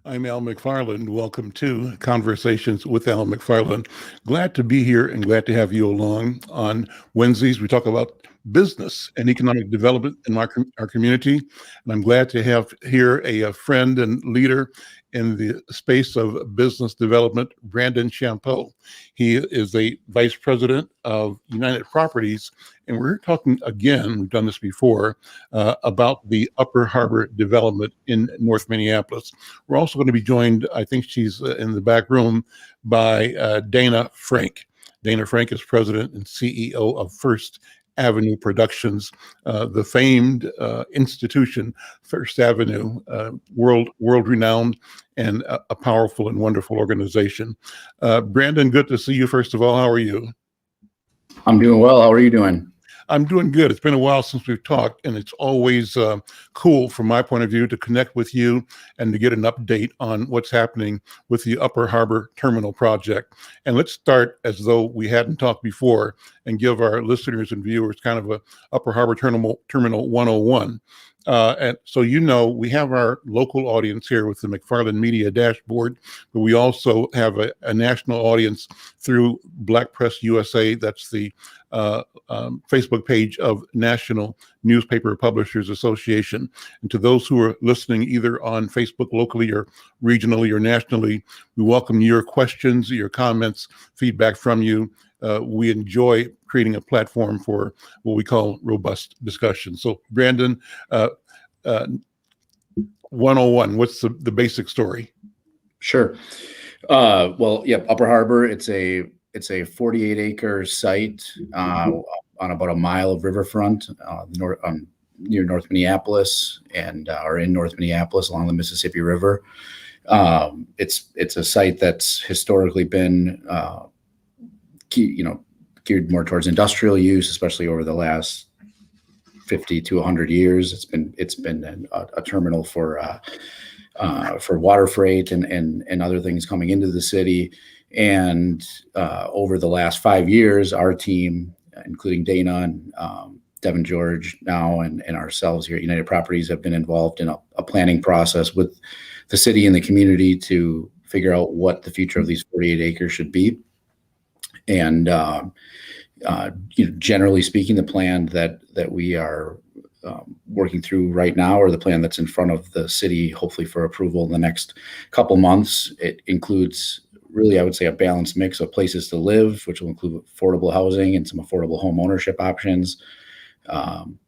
I'm Al McFarlane. Welcome to Conversations with Al McFarlane. Glad to be here and glad to have you along. On Wednesdays, we talk about business and economic development in our community. And I'm glad to have here a friend and leader in the space of business development, Brandon Champeau. He is a vice president of United Properties. And we're talking again, we've done this before, about the Upper Harbor development in North Minneapolis. We're also going to be joined, I think she's in the back room, by Dana Frank. Dana Frank is president and CEO of First Avenue Productions, the famed institution, First Avenue, world renowned, and a powerful and wonderful organization. Brandon, good to see you. First of all, how are you? I'm doing well. How are you doing? I'm doing good. It's been a while since we've talked, and it's always cool from my point of view to connect with you and to get an update on what's happening with the Upper Harbor Terminal project. And let's start as though we hadn't talked before and give our listeners and viewers kind of a Upper Harbor Terminal 101. And so, we have our local audience here with the McFarlane Media Dashboard, but we also have a national audience through Black Press USA. That's the Facebook page of National Newspaper Publishers Association. And to those who are listening either on Facebook locally or regionally or nationally, we welcome your questions, your comments, feedback from you. We enjoy creating a platform for what we call robust discussion. So, Brandon, 101, what's the basic story? Sure. Upper Harbor, it's a 48-acre site on about a mile of riverfront near North Minneapolis or in North Minneapolis along the Mississippi River. It's a site that's historically been geared more towards industrial use, especially over the last 50 to 100 years. It's been a terminal for water freight and other things coming into the city. And over the last 5 years, our team, including Dana and Devin George now and ourselves here at United Properties, have been involved in a planning process with the city and the community to figure out what the future of these 48 acres should be. And generally speaking, the plan that we are working through right now, or the plan that's in front of the city, hopefully for approval in the next couple months, it includes really, I would say, a balanced mix of places to live, which will include affordable housing and some affordable home ownership options,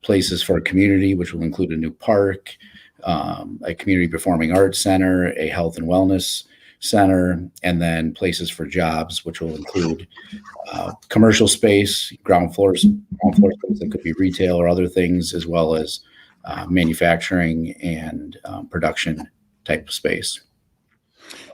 places for a community, which will include a new park, a community performing arts center, a health and wellness center, and then places for jobs, which will include commercial space, ground floor space that could be retail or other things, as well as manufacturing and production type of space.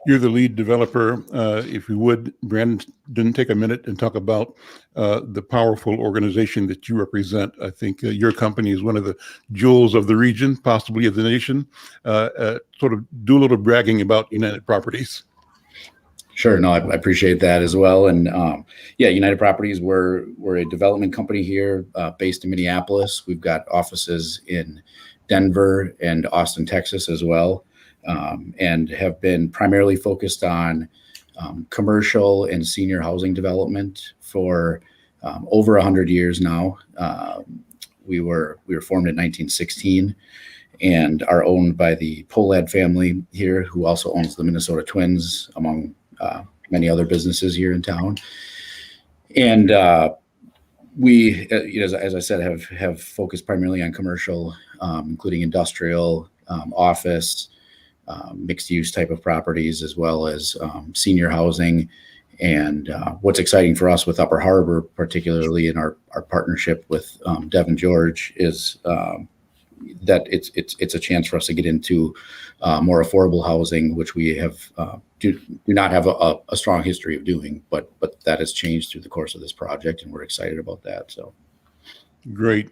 You're the lead developer. If you would, Brandon, take a minute and talk about the powerful organization that you represent. I think your company is one of the jewels of the region, possibly of the nation. Sort of do a little bragging about United Properties. Sure. No, I appreciate that as well. And United Properties, we're a development company here based in Minneapolis. We've got offices in Denver and Austin, Texas as well. And have been primarily focused on commercial and senior housing development for over 100 years now. We were formed in 1916 and are owned by the Polad family here, who also owns the Minnesota Twins, among many other businesses here in town. And we, as I said, have focused primarily on commercial, including industrial, office, mixed use type of properties, as well as senior housing. And what's exciting for us with Upper Harbor, particularly in our partnership with Devin George, is that it's a chance for us to get into more affordable housing, which we have do not have a strong history of doing, but that has changed through the course of this project, and we're excited about that. So. Great.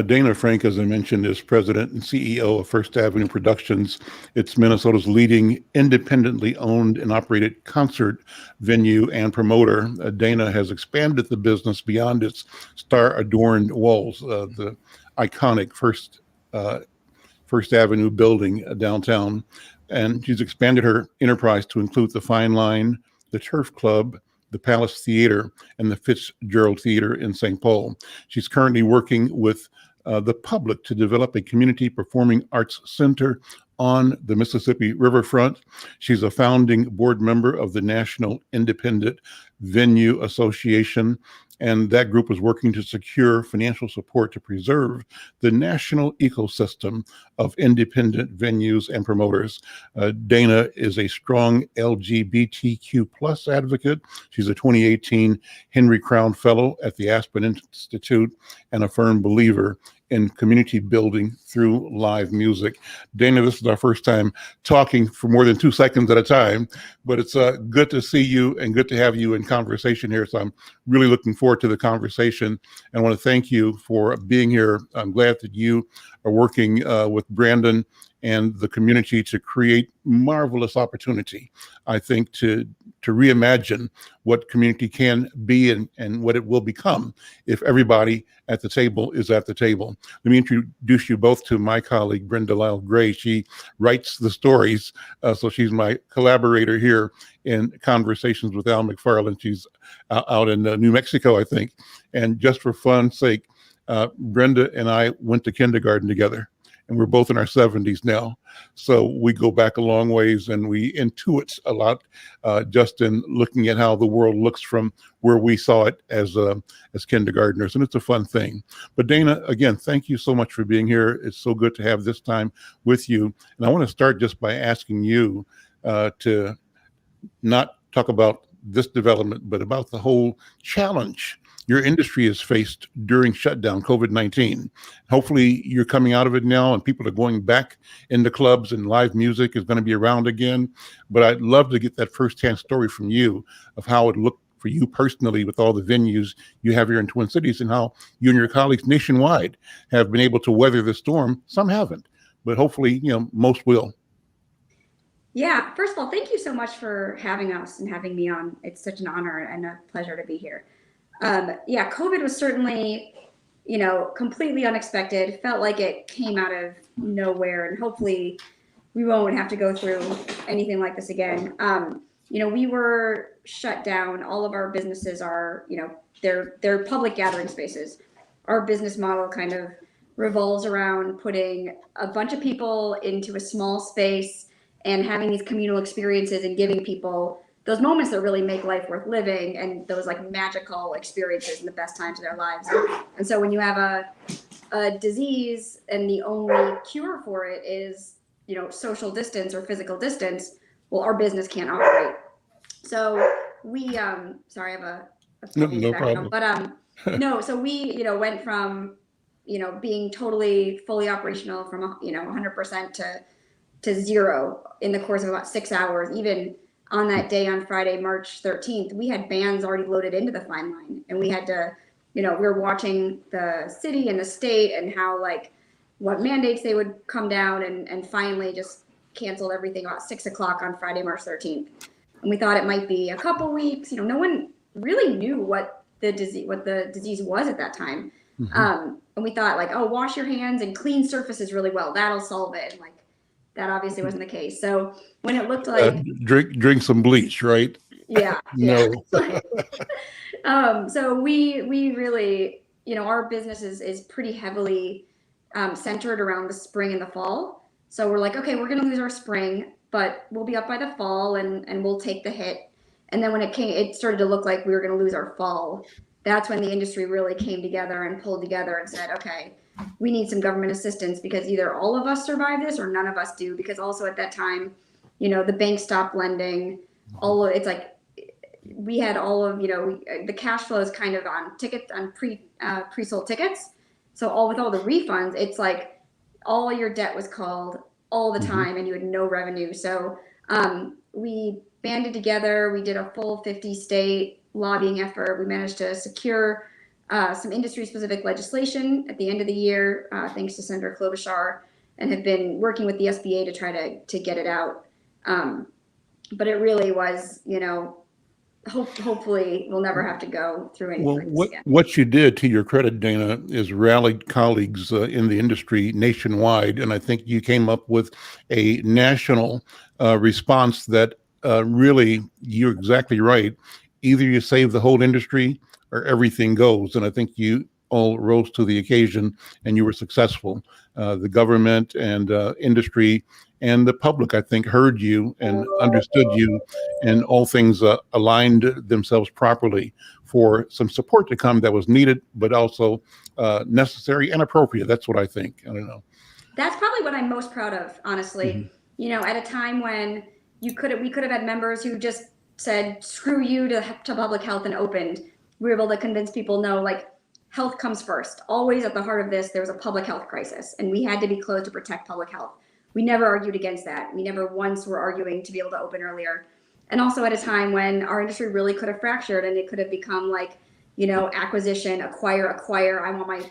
Dana Frank, as I mentioned, is president and CEO of First Avenue Productions. It's Minnesota's leading independently owned and operated concert venue and promoter. Dana has expanded the business beyond its star-adorned walls, the iconic First Avenue building downtown. and she's expanded her enterprise to include the Fine Line, the Turf Club, the Palace Theater, and the Fitzgerald Theater in St. Paul. She's currently working with the public to develop a community performing arts center on the Mississippi riverfront. She's a founding board member of the National Independent Venue Association, and that group is working to secure financial support to preserve the national ecosystem of independent venues and promoters. Dana is a strong LGBTQ plus advocate. She's a 2018 Henry Crown Fellow at the Aspen Institute and a firm believer in community building through live music. Dana, this is our first time talking for more than 2 seconds at a time, but it's good to see you and good to have you in conversation here. So I'm really looking forward to the conversation. And I want to thank you for being here. I'm glad that you are working with Brandon and the community to create marvelous opportunity, I think, to reimagine what community can be and what it will become if everybody at the table is at the table. Let me introduce you both to my colleague, Brenda Lyle Gray. She writes the stories, so she's my collaborator here in Conversations with Al McFarlane. She's out in New Mexico, I think. And just for fun's sake, Brenda and I went to kindergarten together. And we're both in our 70s now. So we go back a long ways and we intuit a lot just in looking at how the world looks from where we saw it as kindergartners. And it's a fun thing. But Dana, again, thank you so much for being here. It's so good to have this time with you. And I want to start just by asking you to not talk about this development, but about the whole challenge your industry has faced during shutdown, COVID-19. Hopefully you're coming out of it now and people are going back into clubs and live music is going to be around again. But I'd love to get that firsthand story from you of how it looked for you personally with all the venues you have here in Twin Cities and how you and your colleagues nationwide have been able to weather the storm. Some haven't, but hopefully, most will. Yeah, first of all, thank you so much for having us and having me on. It's such an honor and a pleasure to be here. Yeah, COVID was certainly, completely unexpected. Felt like it came out of nowhere, and hopefully we won't have to go through anything like this again. We were shut down. All of our businesses are, they're public gathering spaces. Our business model kind of revolves around putting a bunch of people into a small space and having these communal experiences and giving people those moments that really make life worth living and those like magical experiences and the best times of their lives. And so when you have a disease and the only cure for it is, social distance or physical distance, well, our business can't operate. So we, sorry, I have a no problem. But so we, went from, being totally fully operational from, 100% to zero in the course of about 6 hours. Even on that day on Friday, March 13th, we had bands already loaded into the Fine Line, and we had to, we were watching the city and the state and how what mandates they would come down, and finally just canceled everything about 6 o'clock on Friday, March 13th. And we thought it might be a couple weeks. No one really knew what the disease was at that time. Mm-hmm. And we thought wash your hands and clean surfaces really well. That'll solve it. And that obviously wasn't the case. So when it looked like drink some bleach, right? Yeah. No. So we really, our business is pretty heavily centered around the spring and the fall. So we're like, okay, we're going to lose our spring, but we'll be up by the fall and we'll take the hit. And then when it started to look like we were going to lose our fall. That's when the industry really came together and pulled together and said, okay, we need some government assistance because either all of us survive this or none of us do. Because also at that time, the bank stopped lending. We had all of, the cash flow is kind of on tickets, on pre-sold tickets. So with all the refunds, it's like all your debt was called all the time and you had no revenue. So we banded together. We did a full 50-state lobbying effort. We managed to secure some industry-specific legislation at the end of the year, thanks to Senator Klobuchar, and have been working with the SBA to try to get it out. But it really was, hopefully we'll never have to go through anything Well, like this again. what you did, to your credit, Dana, is rallied colleagues in the industry nationwide, and I think you came up with a national response that really, you're exactly right. Either you save the whole industry or everything goes, and I think you all rose to the occasion and you were successful. The government and industry and the public, I think, heard you and understood you, and all things aligned themselves properly for some support to come that was needed, but also necessary and appropriate. That's what I think. I don't know. That's probably what I'm most proud of, honestly. Mhm. At a time when we could have had members who just said screw you to public health and opened. We were able to convince people, no, like, health comes first. Always at the heart of this, there was a public health crisis, and we had to be closed to protect public health. We never argued against that. We never once were arguing to be able to open earlier. And also at a time when our industry really could have fractured, and it could have become like, acquisition, acquire. I want my,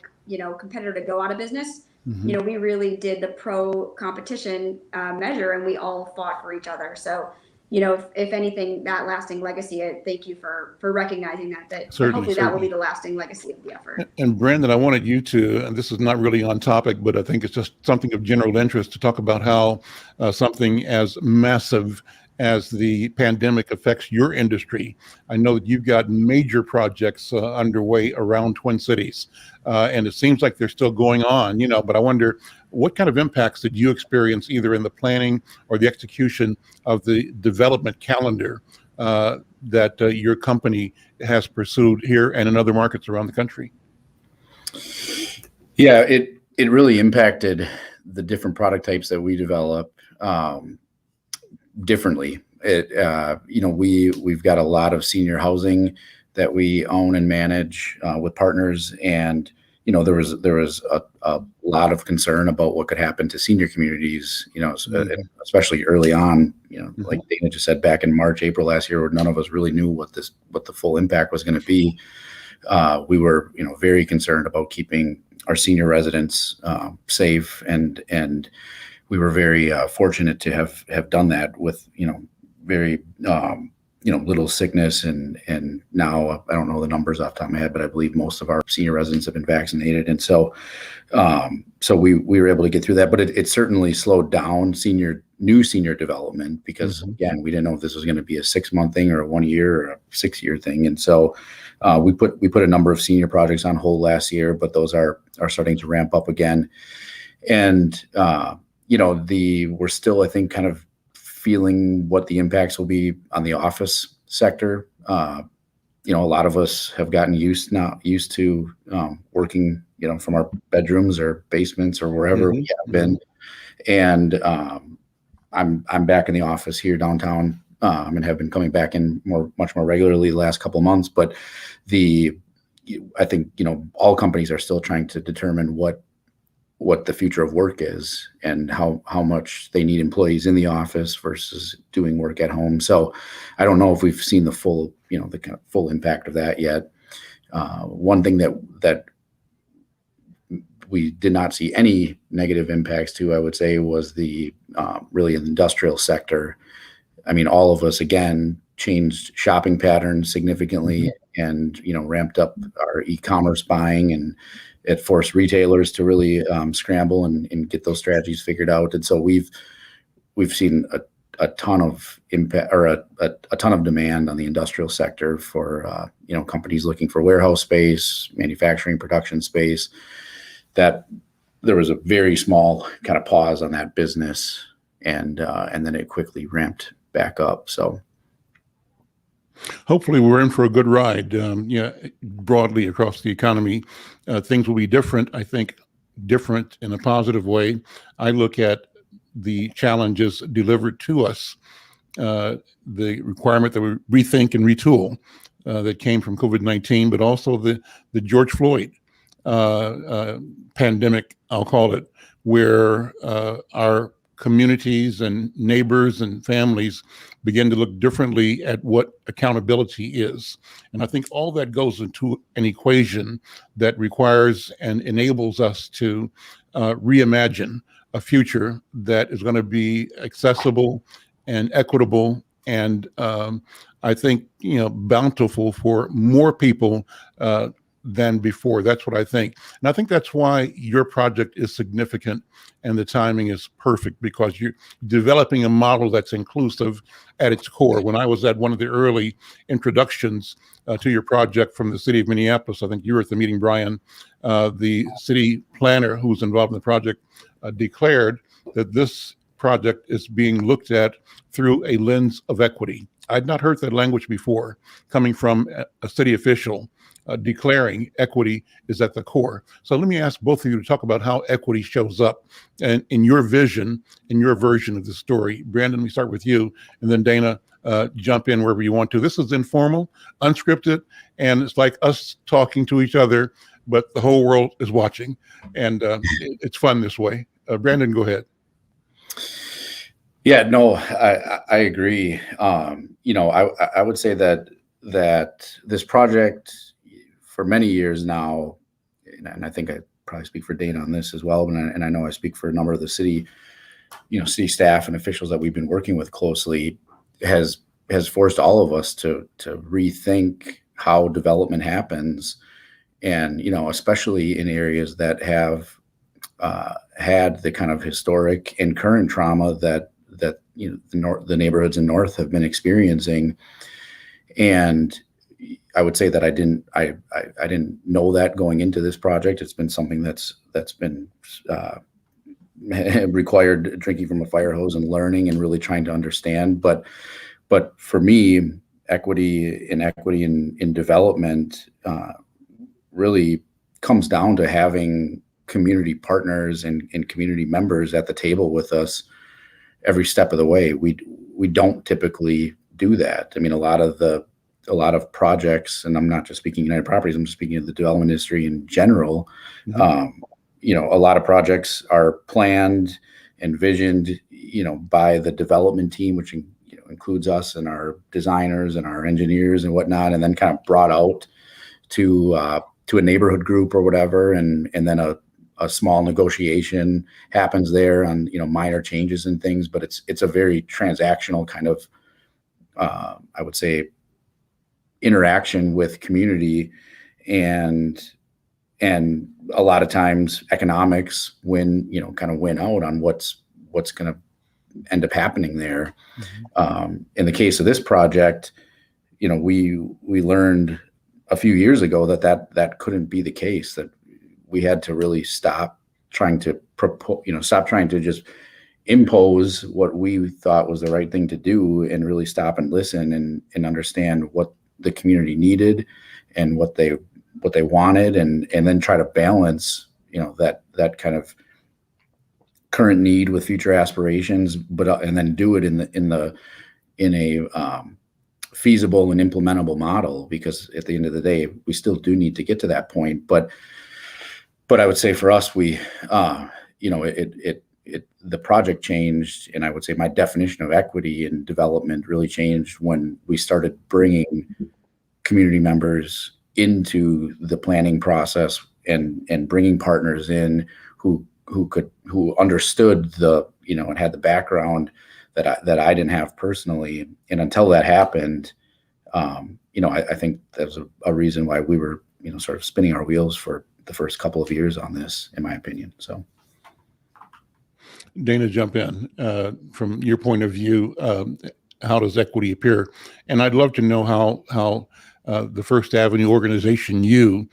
competitor to go out of business. Mhm. We really did the pro competition measure, and we all fought for each other. So, if anything, that lasting legacy, thank you for recognizing that Certainly, hopefully that will be certainly. the lasting legacy of the effort. And Brandon, I wanted you to, and this is not really on topic, but I think it's just something of general interest, to talk about how something as massive as the pandemic affects your industry. I know that you've got major projects underway around Twin Cities, and it seems like they're still going on, but I wonder, what kind of impacts did you experience either in the planning or the execution of the development calendar that your company has pursued here and in other markets around the country? Yeah, it really impacted the different product types that we develop differently. We've got a lot of senior housing that we own and manage with partners, and there was a lot of concern about what could happen to senior communities, especially early on, like Dana just said, back in March, April last year, where none of us really knew what the full impact was going to be. We were, very concerned about keeping our senior residents safe, and we were very fortunate to have done that with, very little sickness, and now I don't know the numbers off the top of my head, but I believe most of our senior residents have been vaccinated, and so we were able to get through that. But it certainly slowed down new senior development, because again, we didn't know if this was going to be a 6-month thing or a 1 year or a 6-year thing, and so we put a number of senior projects on hold last year, but those are starting to ramp up again, and we're still, I think, kind of feeling what the impacts will be on the office sector. A lot of us have gotten used to working, from our bedrooms or basements or wherever we have been. And I'm back in the office here downtown, and have been coming back in much more regularly the last couple of months. But I think, all companies are still trying to determine what the future of work is, and how much they need employees in the office versus doing work at home. So I don't know if we've seen the full, the kind of full impact of that yet. One thing that we did not see any negative impacts to, I would say, was the really in the industrial sector. I mean, all of us, again, changed shopping patterns significantly, and, ramped up our e-commerce buying, and it forced retailers to really scramble and get those strategies figured out. And so we've seen a ton of impact, or a ton of demand on the industrial sector for companies looking for warehouse space, manufacturing production space. That there was a very small kind of pause on that business, and then it quickly ramped back up. So hopefully we're in for a good ride. Broadly across the economy, things will be different. I think different in a positive way. I look at the challenges delivered to us, the requirement that we rethink and retool that came from COVID-19, but also the George Floyd pandemic, I'll call it, where our communities and neighbors and families begin to look differently at what accountability is. And I think all that goes into an equation that requires and enables us to reimagine a future that is going to be accessible and equitable and I think, bountiful for more people than before. That's what I think. And I think that's why your project is significant and the timing is perfect, because you're developing a model that's inclusive at its core. When I was at one of the early introductions to your project from the city of Minneapolis, I think you were at the meeting, Brian, the city planner who was involved in the project declared that this project is being looked at through a lens of equity. I'd not heard that language before, coming from a city official declaring equity is at the core. So let me ask both of you to talk about how equity shows up and in your vision, in your version of the story. Brandon, we start with you, and then Dana, jump in wherever you want to. This is informal, unscripted, and it's like us talking to each other, but the whole world is watching, and it's fun this way. Brandon, go ahead. Yeah, no, I agree. I would say that this project for many years now, and I think I probably speak for Dana on this as well, and I know I speak for a number of the city staff and officials that we've been working with closely, has forced all of us to rethink how development happens, and especially in areas that have had the kind of historic and current trauma that the neighborhoods in North have been experiencing. And I would say that I didn't know that going into this project. It's been something that's been required drinking from a fire hose and learning and really trying to understand. But for me, equity in development really comes down to having community partners and community members at the table with us every step of the way. We don't typically do that. I mean, a lot of projects, and I'm not just speaking United Properties, I'm just speaking of the development industry in general. Mm-hmm. A lot of projects are planned, envisioned, by the development team, which includes us and our designers and our engineers and whatnot, and then kind of brought out to a neighborhood group or whatever, and then a small negotiation happens there on minor changes and things. But it's a very transactional kind of I would say interaction with community, and a lot of times economics win out on what's going to end up happening there. Mm-hmm. In the case of this project, we learned a few years ago that couldn't be the case, that we had to really stop trying to just impose what we thought was the right thing to do, and really stop and listen and understand what the community needed and what they wanted, and then try to balance that kind of current need with future aspirations, and then do it in a feasible and implementable model, because at the end of the day, we still do need to get to that point. But I would say for us, the project changed, and I would say my definition of equity in development really changed when we started bringing community members into the planning process, and bringing partners in who understood and had the background that I didn't have personally. And until that happened, I think there's a reason why we were sort of spinning our wheels for the first couple of years on this, in my opinion. So, Dana, jump in from your point of view. How does equity appear? And I'd love to know how the First Avenue organization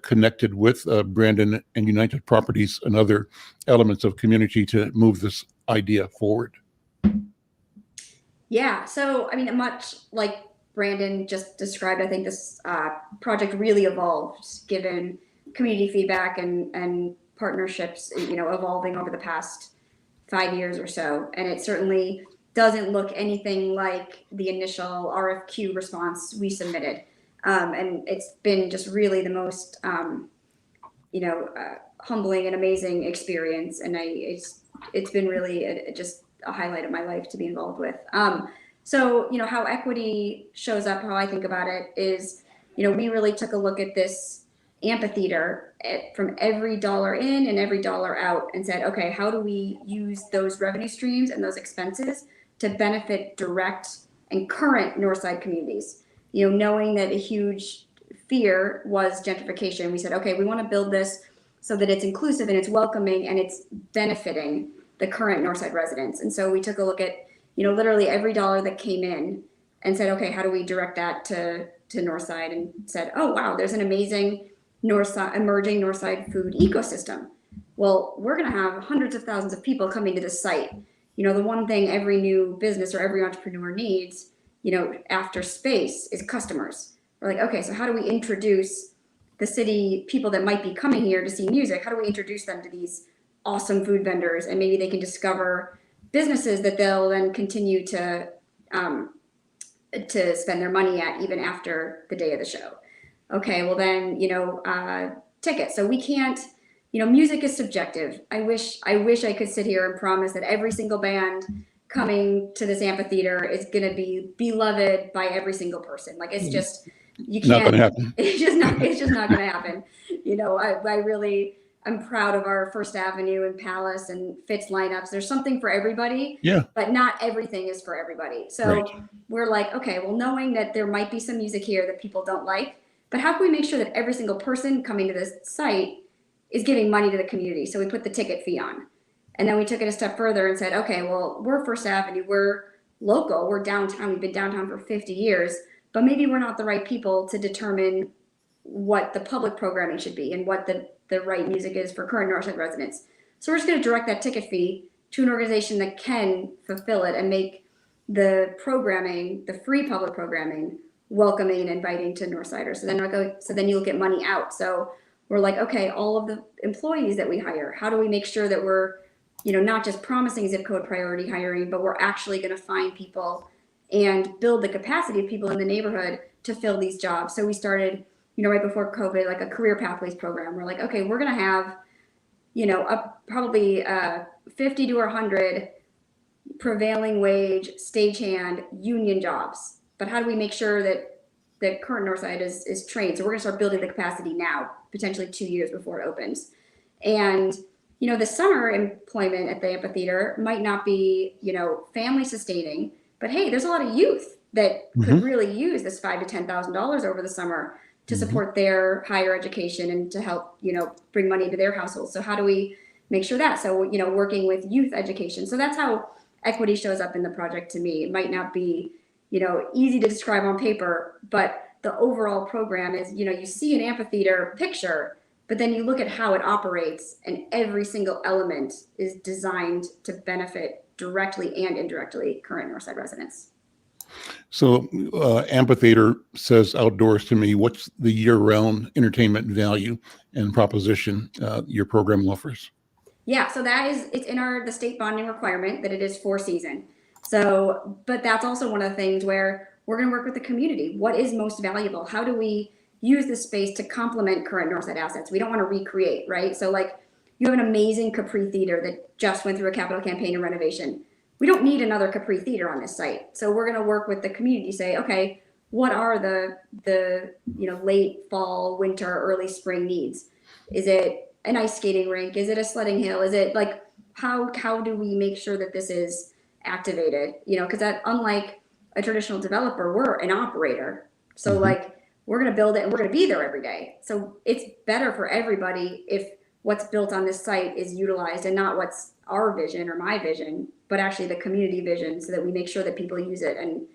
connected with Brandon and United Properties and other elements of community to move this idea forward. Yeah, so I mean, much like Brandon just described, I think this project really evolved given community feedback and partnerships, evolving over the past 5 years or so. And it certainly doesn't look anything like the initial RFQ response we submitted. And it's been just really the most, humbling and amazing experience. And it's been really just a highlight of my life to be involved with. So, how equity shows up, how I think about it is, we really took a look at this amphitheater from every dollar in and every dollar out, and said, okay, how do we use those revenue streams and those expenses to benefit direct and current Northside communities. Knowing that a huge fear was gentrification, we said, okay, we want to build this so that it's inclusive and it's welcoming and it's benefiting the current Northside residents. And so we took a look at, literally every dollar that came in and said, okay, how do we direct that to Northside? And said, oh, wow, there's an amazing emerging Northside food ecosystem. Well, we're going to have hundreds of thousands of people coming to this site. The one thing every new business or every entrepreneur needs, after space is customers. We're like, okay, so how do we introduce the city people that might be coming here to see music? How do we introduce them to these awesome food vendors? And maybe they can discover businesses that they'll then continue to spend their money at even after the day of the show. Okay, well then, tickets. So we can't, music is subjective. I wish I could sit here and promise that every single band coming to this amphitheater is going to be beloved by every single person. Like, it's just, you can't, Not going to happen. it's just not going to happen. I really, I'm proud of our First Avenue and Palace and Fitz lineups. There's something for everybody, Yeah. but not everything is for everybody. So Right. we're like, okay, well, knowing that there might be some music here that people don't like, but how can we make sure that every single person coming to this site is giving money to the community? So we put the ticket fee on. And then we took it a step further and said, okay, well, we're First Avenue, we're local, we're downtown, we've been downtown for 50 years, but maybe we're not the right people to determine what the public programming should be and what the right music is for current Northside residents. So we're just going to direct that ticket fee to an organization that can fulfill it and make the programming, the free public programming, welcoming and inviting to Northsiders. So then you look at money out. So we're like, okay, all of the employees that we hire, how do we make sure that we're, not just promising zip code priority hiring, but we're actually going to find people and build the capacity of people in the neighborhood to fill these jobs. So we started, right before COVID, like a career pathways program. We're like, okay, we're going to have, probably 50 to 100 prevailing wage, stagehand, union jobs. But how do we make sure that the current Northside is trained? So we're going to start building the capacity now, potentially 2 years before it opens. And, the summer employment at the amphitheater might not be, family sustaining, but hey, there's a lot of youth that could really use this $5,000 to $10,000 over the summer to support their higher education and to help, bring money into their households. So how do we make sure that? So, working with youth education. So that's how equity shows up in the project to me. It might not be, easy to describe on paper, but the overall program is, you see an amphitheater picture, but then you look at how it operates and every single element is designed to benefit directly and indirectly current Northside residents. So amphitheater says outdoors to me. What's the year-round entertainment value and proposition your program offers? Yeah, so it's in the state bonding requirement that it is 4 season. So, but that's also one of the things where we're going to work with the community. What is most valuable? How do we use this space to complement current Northside assets? We don't want to recreate, right? So like, you have an amazing Capri Theater that just went through a capital campaign and renovation. We don't need another Capri Theater on this site. So we're going to work with the community, say, okay, what are the late fall, winter, early spring needs? Is it an ice skating rink? Is it a sledding hill? Is it like, how do we make sure that this is activated? Because that, unlike a traditional developer, we're an operator. So like, we're going to build it and we're going to be there every day. So it's better for everybody if what's built on this site is utilized and not what's our vision or my vision, but actually the community vision, so that we make sure that people use it and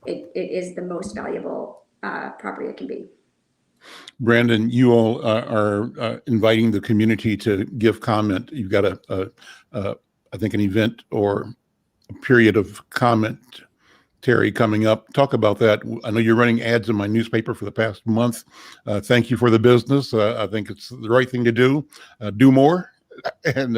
it is the most valuable property it can be. Brandon, you all are inviting the community to give comment. You've got I think an event or a period of comment, Terry, coming up. Talk about that. I know you're running ads in my newspaper for the past month. Thank you for the business. I think it's the right thing to do. Do more. And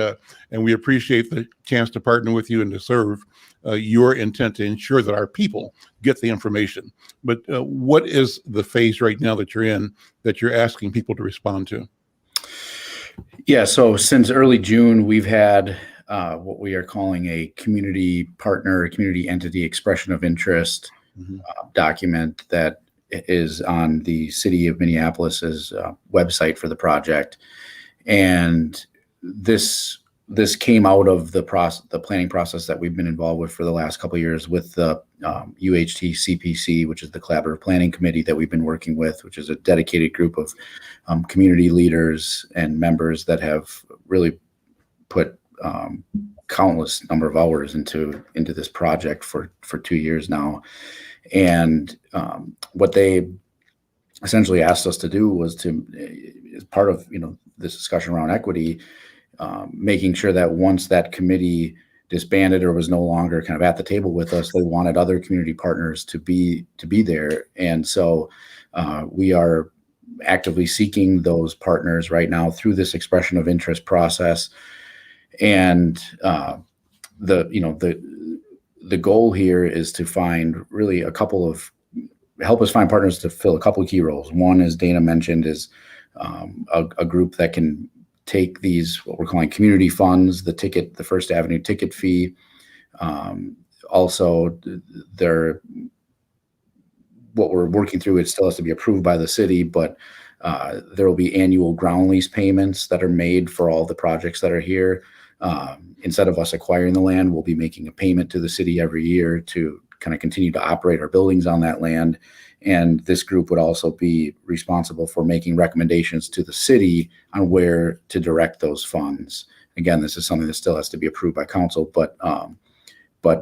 we appreciate the chance to partner with you and to serve your intent to ensure that our people get the information. But what is the phase right now that you're in that you're asking people to respond to? Yeah, so since early June, we've had what we are calling a community partner, community entity expression of interest document that is on the City of Minneapolis's website for the project. And this this came out of the planning process that we've been involved with for the last couple of years with the UHT CPC, which is the Collaborative Planning Committee that we've been working with, which is a dedicated group of community leaders and members that have really put countless number of hours into this project for 2 years now. And what they essentially asked us to do was to, as part of this discussion around equity, making sure that once that committee disbanded or was no longer kind of at the table with us, they wanted other community partners to be there. And so we are actively seeking those partners right now through this expression of interest process. And the goal here is to find really help us find partners to fill a couple of key roles. One, as Dana mentioned, is a group that can take these, what we're calling community funds, the First Avenue ticket fee. Also, what we're working through, it still has to be approved by the city, but there will be annual ground lease payments that are made for all the projects that are here. Instead of us acquiring the land, we'll be making a payment to the city every year to kind of continue to operate our buildings on that land. And this group would also be responsible for making recommendations to the city on where to direct those funds. Again, this is something that still has to be approved by council, but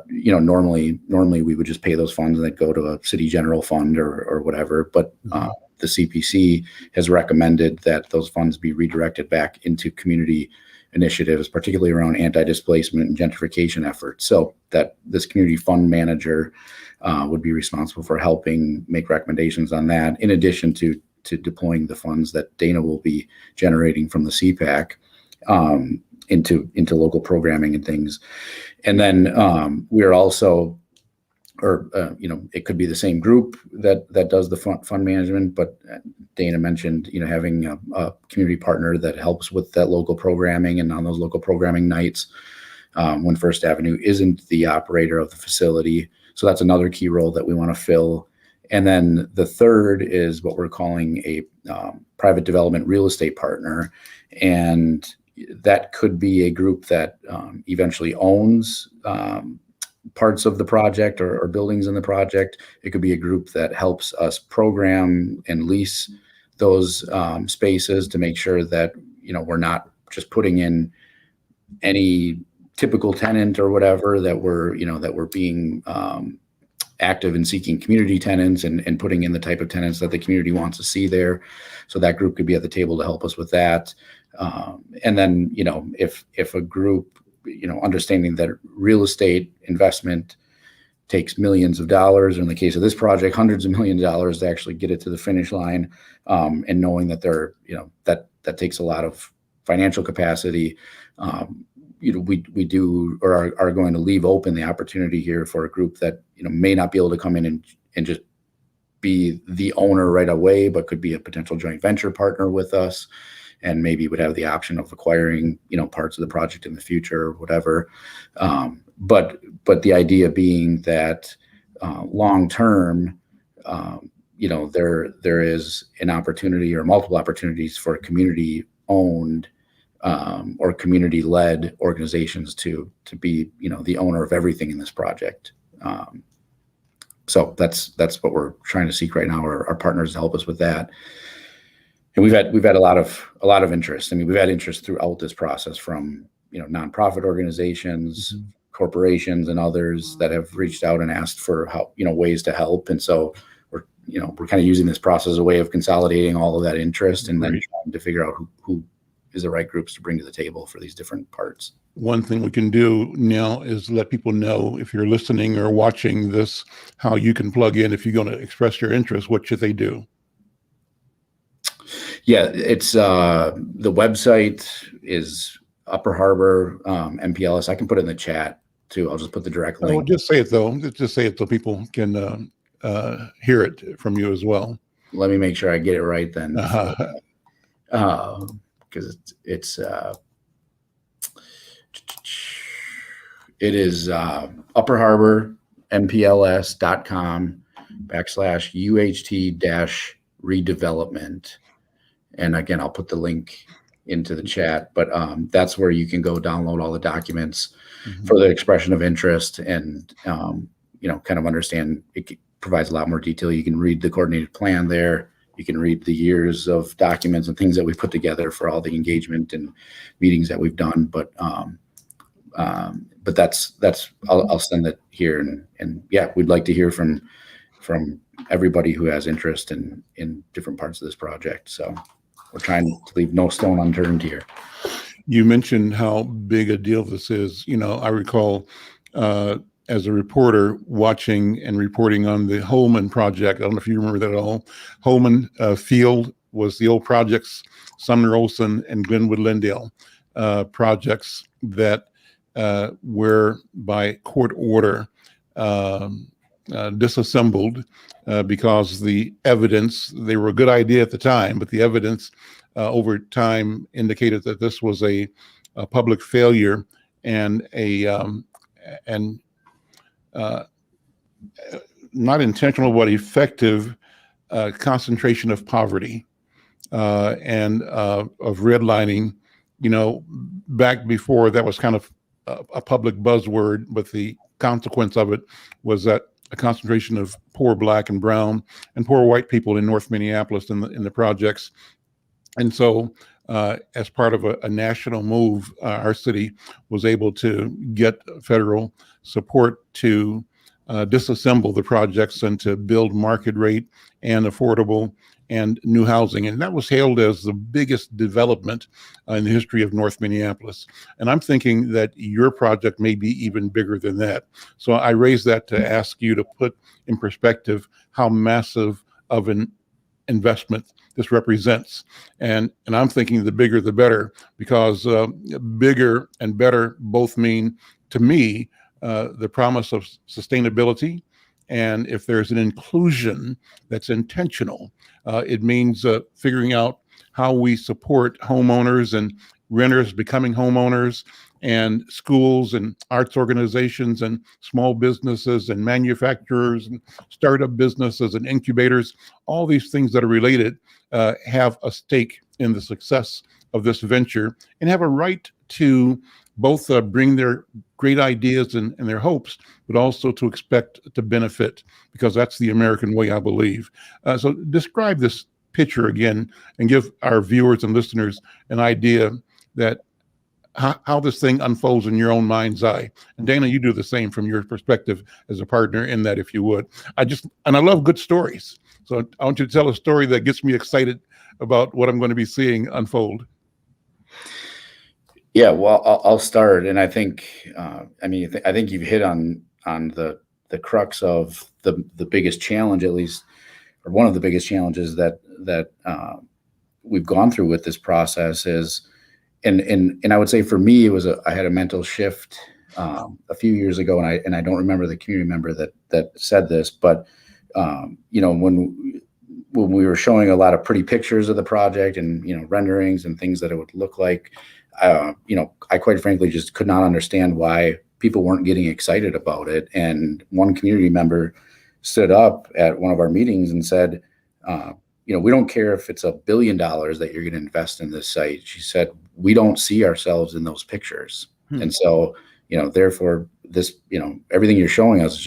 normally we would just pay those funds and they'd go to a city general fund or whatever. But the CPC has recommended that those funds be redirected back into community initiatives, particularly around anti-displacement and gentrification efforts. So that this community fund manager would be responsible for helping make recommendations on that, in addition to deploying the funds that Dana will be generating from the CPAC into local programming and things. And then we are also, it could be the same group that does the fund management, but Dana mentioned, having a community partner that helps with that local programming, and on those local programming nights, when First Avenue isn't the operator of the facility. So that's another key role that we want to fill. And then the third is what we're calling a private development real estate partner. And that could be a group that eventually owns parts of the project or buildings in the project. It could be a group that helps us program and lease those spaces to make sure that we're not just putting in any typical tenant or whatever, that we're being active in seeking community tenants and putting in the type of tenants that the community wants to see there. So that group could be at the table to help us with that. And then if a group, understanding that real estate investment takes millions of dollars, or in the case of this project, hundreds of millions of dollars to actually get it to the finish line, and knowing that that takes a lot of financial capacity. We do or are going to leave open the opportunity here for a group that may not be able to come in and just be the owner right away, but could be a potential joint venture partner with us, and maybe would have the option of acquiring parts of the project in the future or whatever. But the idea being that long term, there is an opportunity or multiple opportunities for community owned or community led organizations to be the owner of everything in this project. So that's what we're trying to seek right now, our partners to help us with that. And we've had a lot of interest. I mean, we've had interest throughout this process from nonprofit organizations, corporations, and others that have reached out and asked for help, ways to help. And so we're kind of using this process as a way of consolidating all of that interest, and then trying to figure out who is the right groups to bring to the table for these different parts. One thing we can do now is let people know, if you're listening or watching this, how you can plug in. If you're going to express your interest, what should they do? Yeah, it's the website is Upper Harbor MPLS. I can put it in the chat too. I'll just put the direct link. Well, just say it though. Just say it so people can hear it from you as well. Let me make sure I get it right then. Because it is Upper Harbor MPLS.com/UHT-redevelopment. And again, I'll put the link into the chat, but that's where you can go download all the documents Mhm. for the expression of interest, and kind of understand. It provides a lot more detail. You can read the coordinated plan there. You can read the years of documents and things that we put together for all the engagement and meetings that we've done. But that's I'll send it here, and yeah, we'd like to hear from everybody who has interest in different parts of this project. So we're trying to leave no stone unturned here. You mentioned how big a deal this is. I recall as a reporter watching and reporting on the Holman project. I don't know if you remember that at all. Holman Field was the old projects, Sumner Olson and Glenwood Lindale projects that were by court order disassembled because the evidence, they were a good idea at the time, but the evidence over time indicated that this was a public failure and not intentional but effective concentration of poverty and of redlining. Back before that was kind of a public buzzword, but the consequence of it was that a concentration of poor Black and brown and poor white people in North Minneapolis in the projects. And so as part of a national move, our city was able to get federal support to disassemble the projects and to build market rate and affordable and new housing. And that was hailed as the biggest development in the history of North Minneapolis. And I'm thinking that your project may be even bigger than that. So I raise that to ask you to put in perspective how massive of an investment this represents. And I'm thinking the bigger the better, because bigger and better both mean, to me, the promise of sustainability. And if there's an inclusion that's intentional, it means figuring out how we support homeowners and renters becoming homeowners, and schools and arts organizations and small businesses and manufacturers and startup businesses and incubators. All these things that are related have a stake in the success of this venture and have a right to both bring their great ideas and their hopes, but also to expect to benefit, because that's the American way, I believe. So describe this picture again and give our viewers and listeners an idea that how this thing unfolds in your own mind's eye. And Dana, you do the same from your perspective as a partner in that, if you would. I love good stories. So I want you to tell a story that gets me excited about what I'm going to be seeing unfold. Yeah, well, I'll start, and I think, I think you've hit on the crux of the biggest challenge, at least, or one of the biggest challenges that we've gone through with this process is, and I would say for me, I had a mental shift a few years ago, and I don't remember the community member that said this, but when we were showing a lot of pretty pictures of the project and renderings and things that it would look like, I quite frankly just could not understand why people weren't getting excited about it. And one community member stood up at one of our meetings and said, we don't care if it's $1 billion that you're going to invest in this site. She said, we don't see ourselves in those pictures. And so, therefore this, everything you're showing us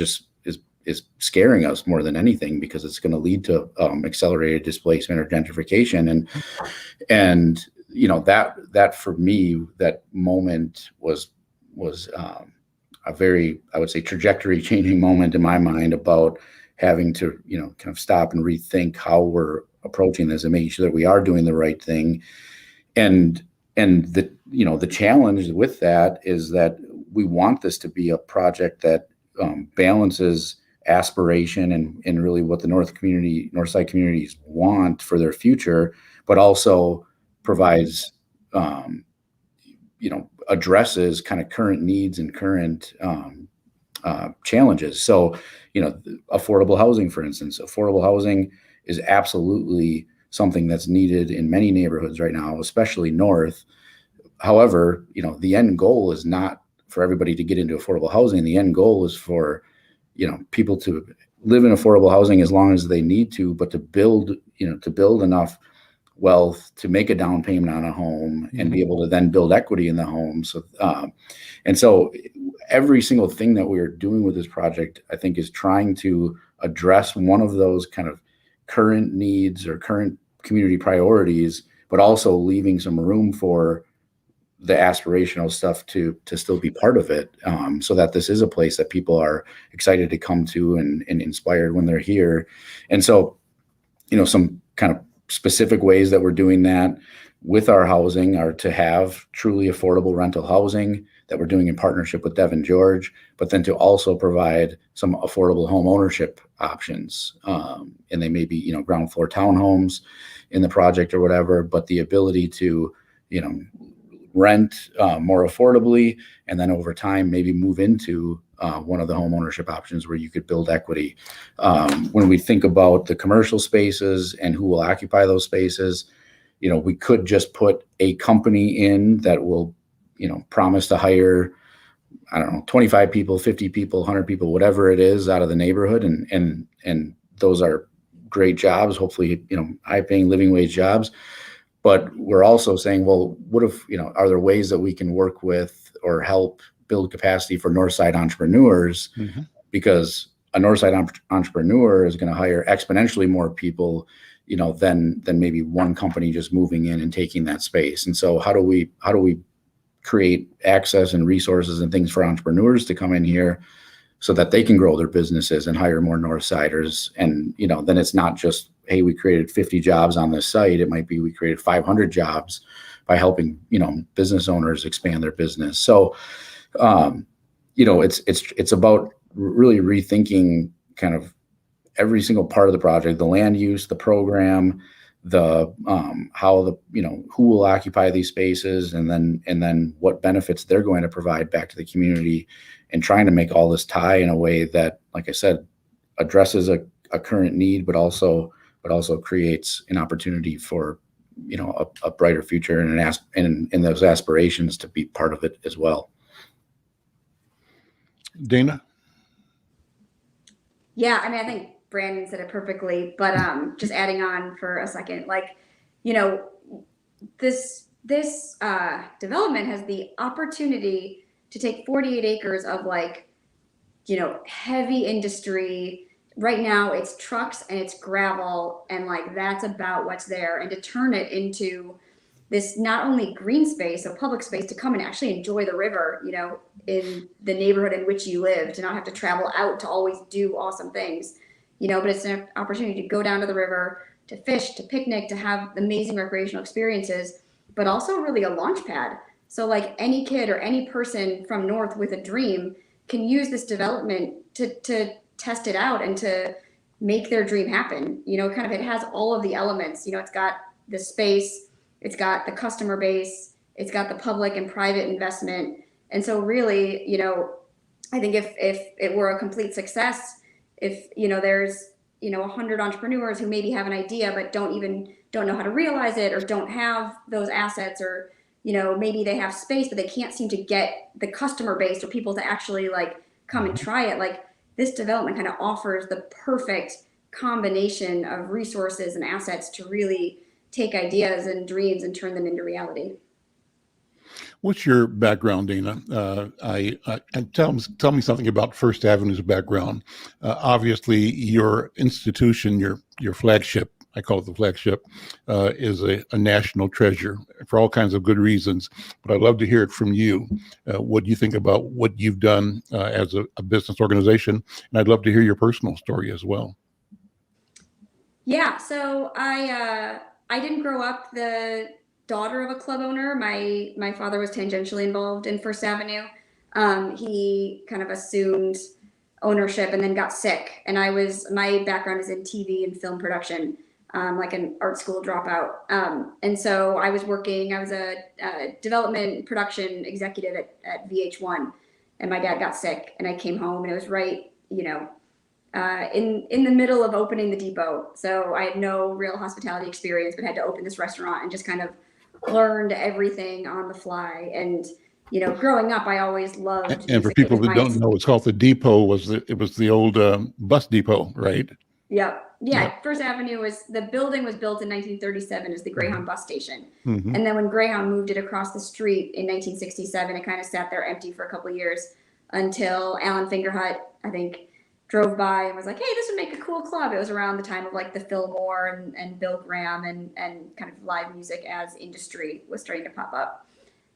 is scaring us more than anything, because it's going to lead to accelerated displacement or gentrification. And that for me, that moment was a very, I would say, trajectory changing moment in my mind about having to, kind of stop and rethink how we're approaching this and making sure that we are doing the right thing. And the challenge with that is that we want this to be a project that balances aspiration and really what the Northside communities want for their future, but also provides, addresses kind of current needs and current challenges. So, affordable housing, for instance, affordable housing is absolutely something that's needed in many neighborhoods right now, especially north. However, the end goal is not for everybody to get into affordable housing. The end goal is for, people to live in affordable housing as long as they need to, but to build enough wealth to make a down payment on a home and be able to then build equity in the home. So, and so every single thing that we're doing with this project, I think, is trying to address one of those kind of current needs or current community priorities, but also leaving some room for the aspirational stuff to still be part of it, so that this is a place that people are excited to come to and inspired when they're here. And so, some kind of specific ways that we're doing that with our housing are to have truly affordable rental housing that we're doing in partnership with Devin George, but then to also provide some affordable home ownership options. And they may be, ground floor townhomes in the project or whatever, but the ability to, rent more affordably, and then over time maybe move into one of the home ownership options where you could build equity. When we think about the commercial spaces and who will occupy those spaces, we could just put a company in that will, promise to hire, 25 people, 50 people, 100 people, whatever it is out of the neighborhood. And those are great jobs, hopefully, high paying living wage jobs. But we're also saying, well, what if, are there ways that we can work with or help build capacity for Northside entrepreneurs? Because a Northside entrepreneur is going to hire exponentially more people, than maybe one company just moving in and taking that space. And so how do we create access and resources and things for entrepreneurs to come in here so that they can grow their businesses and hire more Northsiders? And, then it's not just, hey, we created 50 jobs on this site. It might be we created 500 jobs by helping, business owners expand their business. So, it's about really rethinking kind of every single part of the project, the land use, the program, the how the who will occupy these spaces, and then what benefits they're going to provide back to the community, and trying to make all this tie in a way that, like I said, addresses a current need, but also creates an opportunity for a brighter future and those aspirations to be part of it as well. Dana? Yeah, I think Brandon said it perfectly, but just adding on for a second, this development has the opportunity to take 48 acres of heavy industry. Right now it's trucks and it's gravel, and that's about what's there, and to turn it into this not only green space, a public space to come and actually enjoy the river, in the neighborhood in which you live, to not have to travel out to always do awesome things, but it's an opportunity to go down to the river, to fish, to picnic, to have amazing recreational experiences, but also really a launch pad. So any kid or any person from North with a dream can use this development to test it out and to make their dream happen. It has all of the elements. It's got the space, it's got the customer base, it's got the public and private investment. And so really, I think if it were a complete success, if, there's, 100 entrepreneurs who maybe have an idea, but don't know how to realize it, or don't have those assets, or, maybe they have space, but they can't seem to get the customer base or people to actually come and try it. This development kind of offers the perfect combination of resources and assets to really take ideas and dreams and turn them into reality. What's your background, Dana? And tell me something about First Avenue's background. Obviously, your institution, your flagship, I call it the flagship, is a national treasure for all kinds of good reasons. But I'd love to hear it from you. What do you think about what you've done as a business organization? And I'd love to hear your personal story as well. Yeah, so I didn't grow up the daughter of a club owner. My father was tangentially involved in First Avenue. He kind of assumed ownership and then got sick. And my background is in TV and film production, like an art school dropout. And so I was a development production executive at VH1, and my dad got sick, and I came home, and it was right, in the middle of opening the depot. So I had no real hospitality experience, but had to open this restaurant and just kind of learned everything on the fly. And, growing up, I always loved. And for people that don't know, it's called the depot. It was the old bus depot, right? Yep. Yeah. Yeah. First Avenue the building was built in 1937 as the Greyhound bus station. Mhm. And then when Greyhound moved it across the street in 1967, it kind of sat there empty for a couple of years until Alan Fingerhut, I think, drove by and was like, hey, this would make a cool club. It was around the time of like the Fillmore and Bill Graham and kind of live music as industry was starting to pop up.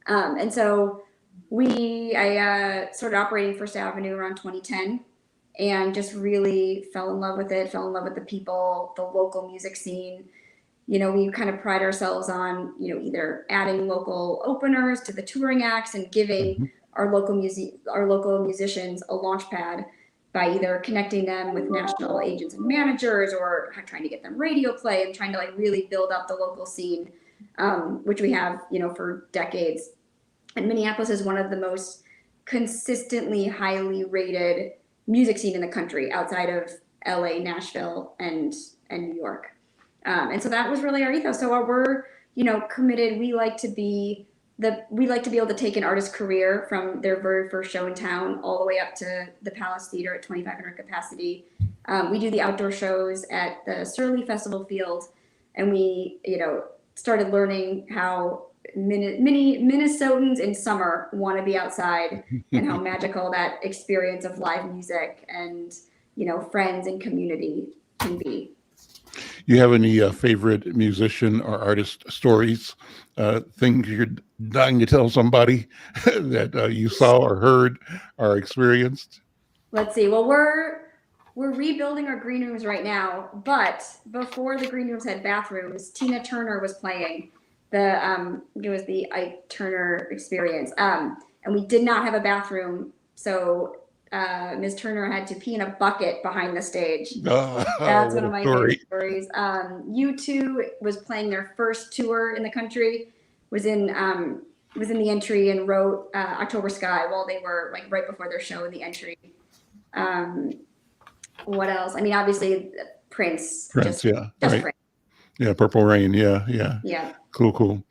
And so I started operating First Avenue around 2010 and just really fell in love with it, fell in love with the people, the local music scene. You know, we kind of pride ourselves on, you know, either adding local openers to the touring acts and giving Mhm. our local musicians a launch pad by either connecting them with national agents and managers or trying to get them radio play and trying to like really build up the local scene, which we have, you know, for decades. And Minneapolis is one of the most consistently highly rated music scene in the country outside of LA, Nashville, and New York. And so that was really our ethos. So we're, you know, committed. We like to be able to take an artist's career from their very first show in town all the way up to the Palace Theater at 2,500 capacity. We do the outdoor shows at the Surly Festival Field, and we, you know, started learning how many Minnesotans in summer want to be outside and how magical that experience of live music and, you know, friends and community can be. You have any favorite musician or artist stories, things you're dying to tell somebody that you saw or heard or experienced? Let's see. Well, we're rebuilding our green rooms right now, but before the green rooms had bathrooms, Tina Turner was playing. It was the Ike Turner Experience, and we did not have a bathroom, so Ms. Turner had to pee in a bucket behind the stage. That's one of my favorite stories. U2 was playing their first tour in the country, was in the entry and wrote October Sky while they were like right before their show in the entry. What else? I mean, obviously Prince. Prince, yeah. Just Right. Prince. Yeah, Purple Rain. Yeah, yeah. Yeah. Cool.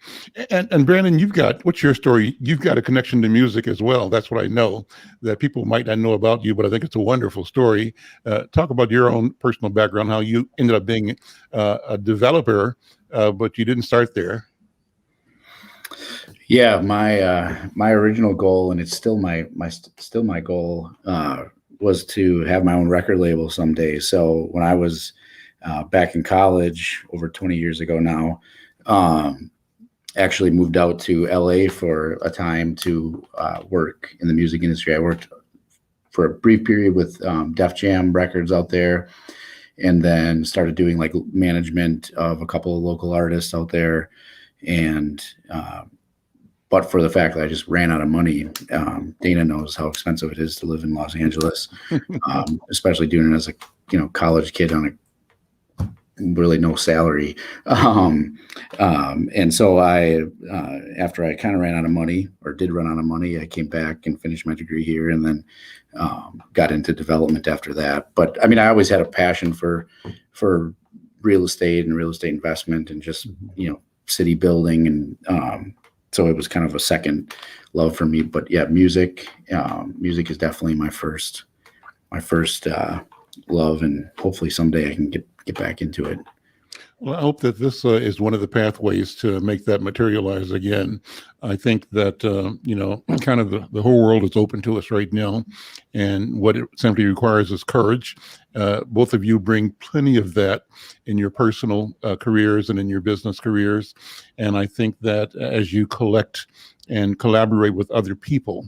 And Brandon, what's your story? You've got a connection to music as well. That's what I know, that people might not know about you, but I think it's a wonderful story. Talk about your own personal background, how you ended up being a developer, but you didn't start there. Yeah, my original goal, and it's still my goal, was to have my own record label someday. So when I was back in college over 20 years ago now, actually moved out to LA for a time to work in the music industry. I worked for a brief period with Def Jam Records out there, and then started doing like management of a couple of local artists out there. And but for the fact that I just ran out of money, Dana knows how expensive it is to live in Los Angeles, especially doing it as a college kid on a really no salary. And so after I kind of ran out of money, or did run out of money, I came back and finished my degree here, and then got into development after that. But I mean, I always had a passion for real estate and real estate investment and just, city building. And so it was kind of a second love for me. But yeah, music is definitely my first love, and hopefully someday I can get back into it. Well, I hope that this is one of the pathways to make that materialize again. I think that, kind of the whole world is open to us right now. And what it simply requires is courage. Both of you bring plenty of that in your personal careers and in your business careers. And I think that as you collect and collaborate with other people,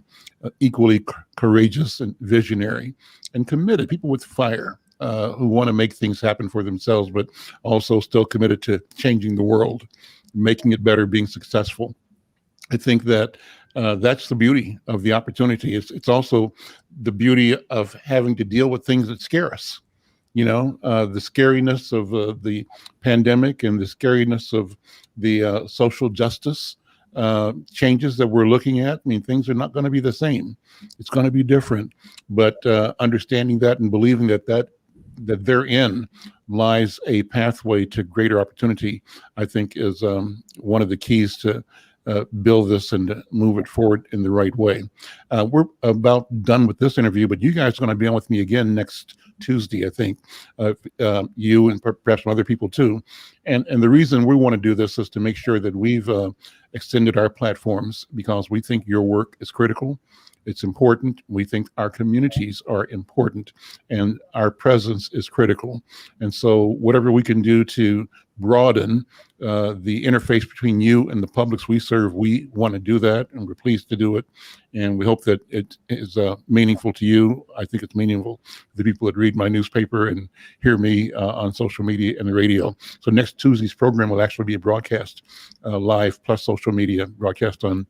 equally courageous and visionary and committed, people with fire, who want to make things happen for themselves, but also still committed to changing the world, making it better, being successful. I think that that's the beauty of the opportunity. It's also the beauty of having to deal with things that scare us. The scariness of the pandemic and the scariness of the social justice changes that we're looking at. I mean, things are not going to be the same. It's going to be different. But understanding that and believing that therein lies a pathway to greater opportunity, I think is one of the keys to build this and to move it forward in the right way. We're about done with this interview, but you guys are going to be on with me again next Tuesday, I think. You and perhaps some other people too. And the reason we want to do this is to make sure that we've extended our platforms, because we think your work is critical. It's important. We think our communities are important, and our presence is critical. And so whatever we can do to broaden the interface between you and the publics we serve, we want to do that, and we're pleased to do it. And we hope that it is meaningful to you. I think it's meaningful to the people that read my newspaper and hear me on social media and the radio. So next Tuesday's program will actually be a broadcast live plus social media broadcast on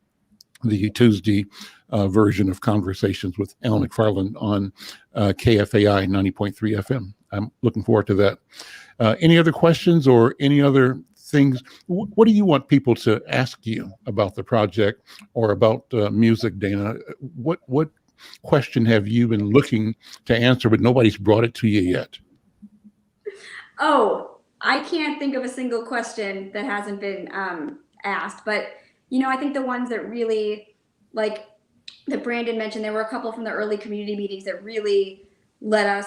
the Tuesday version of Conversations with Al McFarlane on KFAI 90.3 FM. I'm looking forward to that. Any other questions or any other things? What do you want people to ask you about the project or about music, Dana? What question have you been looking to answer, but nobody's brought it to you yet? Oh, I can't think of a single question that hasn't been asked, but I think the ones that really, like that Brandon mentioned, there were a couple from the early community meetings that really led I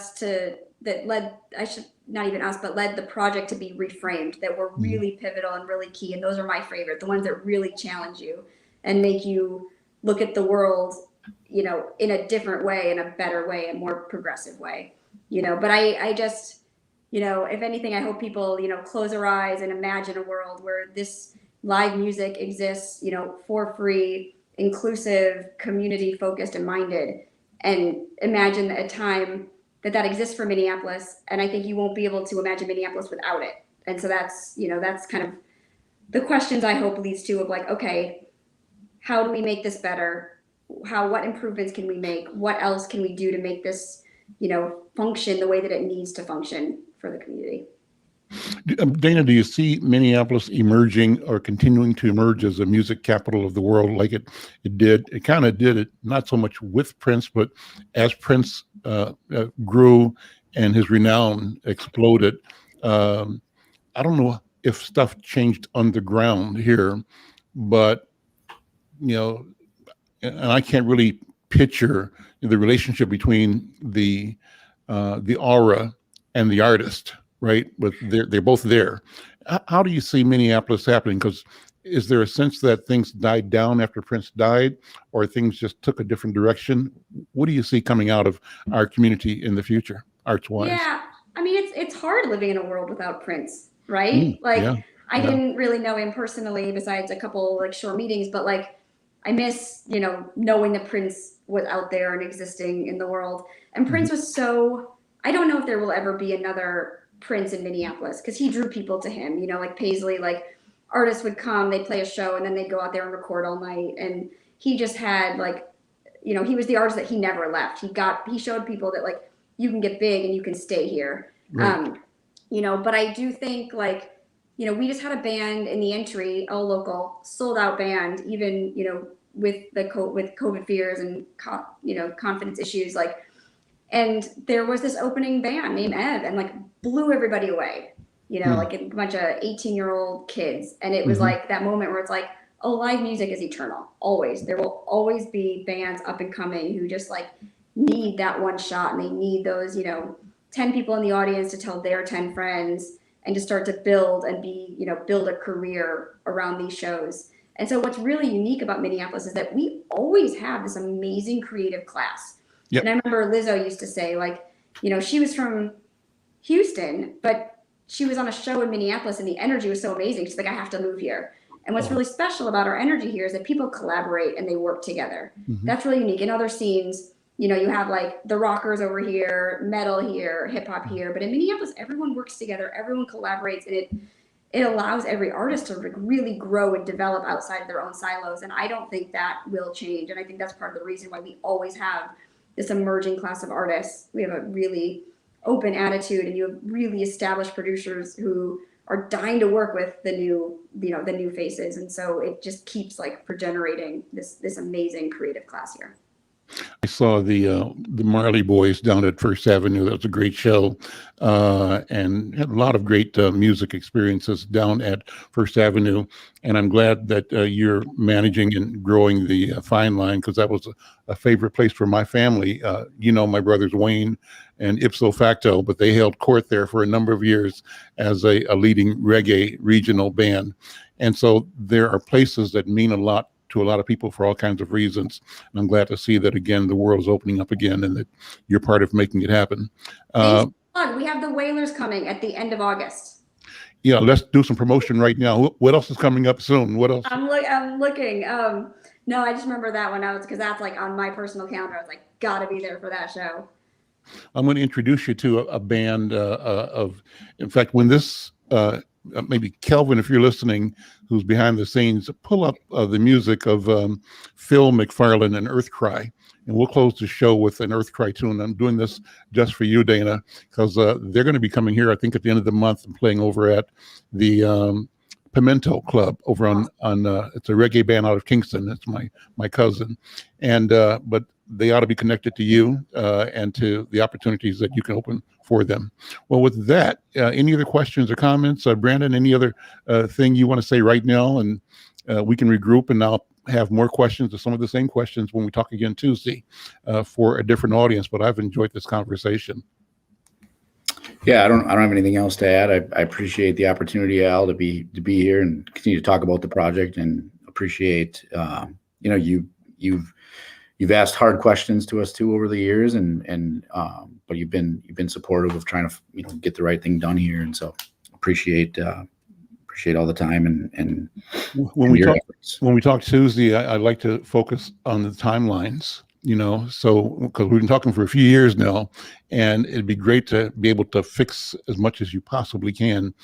should not even us, but led the project to be reframed, that were really pivotal and really key. And those are my favorite, the ones that really challenge you and make you look at the world, in a different way, in a better way, a more progressive way, but I just, if anything, I hope people, close their eyes and imagine a world where this live music exists, for free, inclusive, community focused and minded, and imagine a time that exists for Minneapolis. And I think you won't be able to imagine Minneapolis without it. And so that's kind of the questions I hope leads to of like, okay, how do we make this better? What improvements can we make? What else can we do to make this, function the way that it needs to function for the community? Dana, do you see Minneapolis emerging or continuing to emerge as a music capital of the world like it did? It kind of did it, not so much with Prince, but as Prince grew and his renown exploded. I don't know if stuff changed underground here, but, and I can't really picture the relationship between the aura and the artist. Right, but they're both there. How do you see Minneapolis happening? Because is there a sense that things died down after Prince died, or things just took a different direction? What do you see coming out of our community in the future, arts-wise? Yeah, I mean, it's hard living in a world without Prince, right? I didn't really know him personally, besides a couple like short meetings, but like I miss, knowing that Prince was out there and existing in the world. And Prince was so. I don't know if there will ever be another Prince in Minneapolis, because he drew people to him, like Paisley, like artists would come, they'd play a show, and then they'd go out there and record all night. And he just had like, he was the artist that he never left. He showed people that like, you can get big and you can stay here. Right. But I do think like, we just had a band in the entry, all local, sold out band, even, with with COVID fears and, confidence issues, like, and there was this opening band named Ev, and like blew everybody away, like a bunch of 18-year-old kids. And it was like that moment where it's like, oh, live music is eternal. Always. There will always be bands up and coming who just like need that one shot, and they need those, 10 people in the audience to tell their 10 friends and to start to build and build a career around these shows. And so what's really unique about Minneapolis is that we always have this amazing creative class. Yep. And I remember Lizzo used to say, like, she was from Houston, but she was on a show in Minneapolis and the energy was so amazing. She's like, I have to move here. And what's really special about our energy here is that people collaborate and they work together. That's really unique. In other scenes, you have like the rockers over here, metal here, hip hop here. But in Minneapolis, everyone works together, everyone collaborates, and it allows every artist to really grow and develop outside of their own silos. And I don't think that will change. And I think that's part of the reason why we always have this emerging class of artists. We have a really open attitude, and you have really established producers who are dying to work with the new faces. And so it just keeps like progenerating this amazing creative class here. I saw the Marley Boys down at First Avenue. That was a great show, and had a lot of great music experiences down at First Avenue. And I'm glad that you're managing and growing the Fine Line, because that was a favorite place for my family. My brothers Wayne and ipso facto, but they held court there for a number of years as a leading reggae regional band. And so there are places that mean a lot to a lot of people for all kinds of reasons. And I'm glad to see that, again, the world is opening up again and that you're part of making it happen. We have the Whalers coming at the end of August. Yeah, let's do some promotion right now. What else is coming up soon? What else? I'm looking. No, I just remember that one. Because that's like on my personal calendar. I was like, gotta be there for that show. I'm going to introduce you to a band in fact, when this, maybe Kelvin, if you're listening, who's behind the scenes, pull up the music of Phil McFarlane and Earth Cry. And we'll close the show with an Earth Cry tune. I'm doing this just for you, Dana, because they're going to be coming here, I think, at the end of the month and playing over at the Pimento Club over on it's a reggae band out of Kingston. That's my cousin. And but they ought to be connected to you and to the opportunities that you can open for them. Well, with that, any other questions or comments? Brandon, any other thing you want to say right now? And we can regroup and I'll have more questions or some of the same questions when we talk again Tuesday for a different audience. But I've enjoyed this conversation. Yeah, I don't have anything else to add. I appreciate the opportunity, Al, to be here and continue to talk about the project, and appreciate you've asked hard questions to us too over the years, but you've been supportive of trying to get the right thing done here, and so appreciate all the time and when we talk Tuesday, I like to focus on the timelines. So because we've been talking for a few years now, and it'd be great to be able to fix as much as you possibly can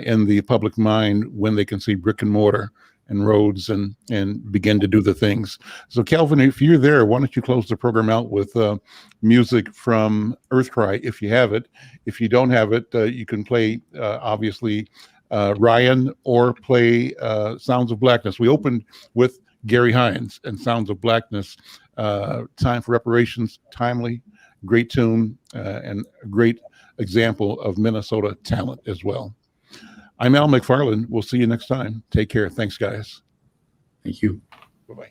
in the public mind when they can see brick and mortar and roads and begin to do the things. So Calvin, if you're there, why don't you close the program out with music from Earth Cry, if you have it. If you don't have it, you can play obviously Ryan, or play Sounds of Blackness. We opened with Gary Hines and Sounds of Blackness. Time for Reparations, timely, great tune, and a great example of Minnesota talent as well. I'm Al McFarlane. We'll see you next time. Take care. Thanks, guys. Thank you. Bye-bye.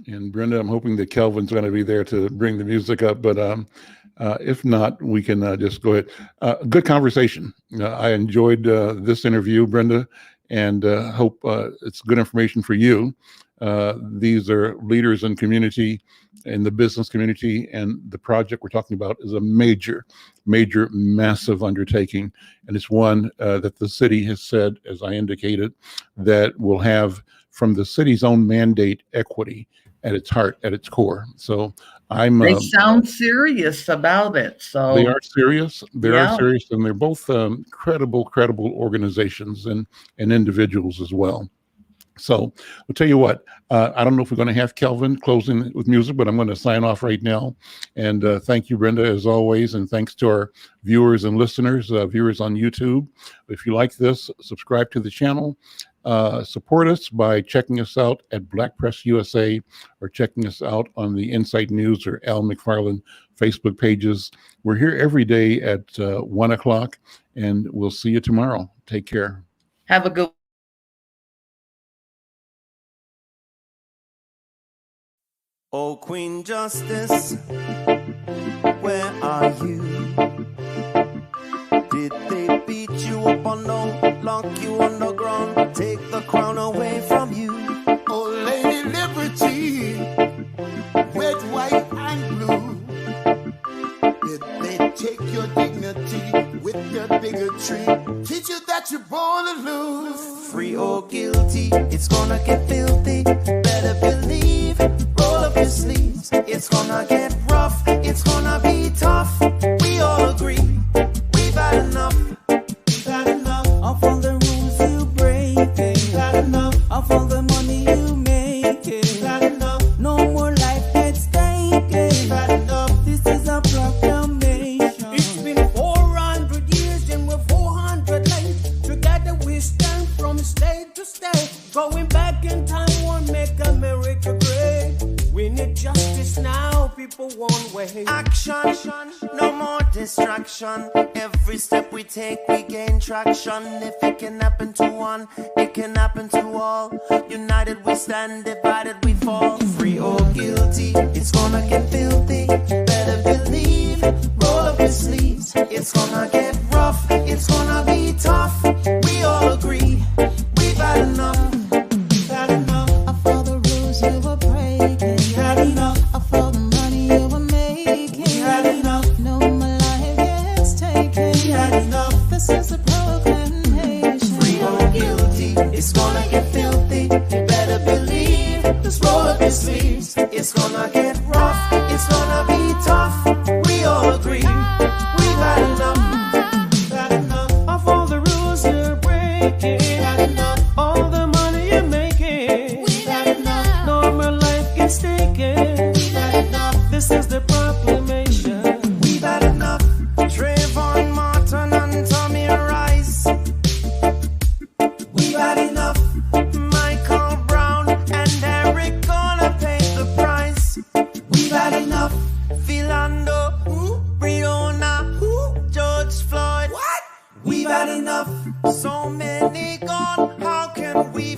And Brenda, I'm hoping that Kelvin's going to be there to bring the music up, but if not, we can just go ahead. Good conversation. I enjoyed this interview, Brenda, and hope it's good information for you. These are leaders in community, in the business community, and the project we're talking about is a major, massive undertaking. And it's one that the city has said, as I indicated, that will have, from the city's own mandate, equity at its heart, at its core. So they sound serious about it. So they are serious. Are serious, and they're both credible organizations and individuals as well. So I'll tell you what, I don't know if we're going to have Kelvin closing with music, but I'm going to sign off right now. And thank you, Brenda, as always. And thanks to our viewers and listeners, viewers on YouTube. If you like this, subscribe to the channel. Support us by checking us out at Black Press USA, or checking us out on the Insight News or Al McFarlane Facebook pages. We're here every day at 1 o'clock, and we'll see you tomorrow. Take care. Have a good Oh, Queen Justice, where are you? Did they beat you up or no? Lock you underground, take the crown away from you? Oh, Lady Liberty, red, white, and blue. Did they take your dignity with their bigotry? Teach you that you're born to lose. Free or guilty, it's gonna get filthy. Better believe, roll up your sleeves. It's gonna get rough, it's gonna be tough. We all agree, we've had enough. We've had enough of all the rules you break. We've had enough of all the money you make. We've had enough. No more life gets taken. We've had enough. This is a proclamation. justice now, people won't wait. Action, no more distraction. Every step we take, we gain traction. If it can happen to one, it can happen to all. United we stand, divided we fall. Free or guilty, it's gonna get filthy. Better believe, roll up your sleeves. It's gonna get rough, it's gonna be tough. We all agree, we've had enough. We've had enough of all the rules you were breaking. We had enough of all the money you were making. We had enough. No more life gets taken. We had enough. This is a proclamation. Free or guilty, it's gonna get filthy. Better believe, just roll up your sleeves. It's gonna get rough, it's gonna be tough. We all agree, we've had enough. We've had enough of all the rules you're breaking. We've had enough. All the money you're making. We've had enough. No more life gets taken. We've had enough. This is the proclamation. We've had enough. Trayvon Martin and Tommy Rice. We've had enough. Michael Brown and Eric gonna pay the price. We've had enough. Philando, Breonna, George Floyd. What? We've had enough. So many gone. How can we